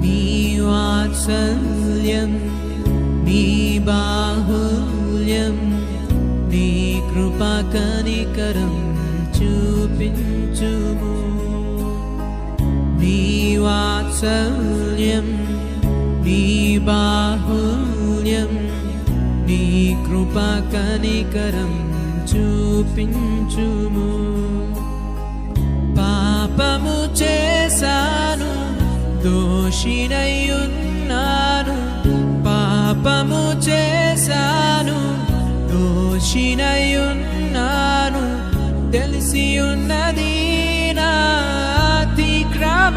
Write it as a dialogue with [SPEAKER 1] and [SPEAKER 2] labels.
[SPEAKER 1] నీ వాత్సల్యం నీ బాహుల్యం నీ కృపా కనికరం చూపించుము నీ వాత్సల్యం నీ బాహుల్యం నీ కృపా కనికరం చూపించుము పాపము చేశాను దోషినయ్యున్నాను పాపము చేశాను దోషినయ్యున్నాను తెలిసి ఉన్నది నా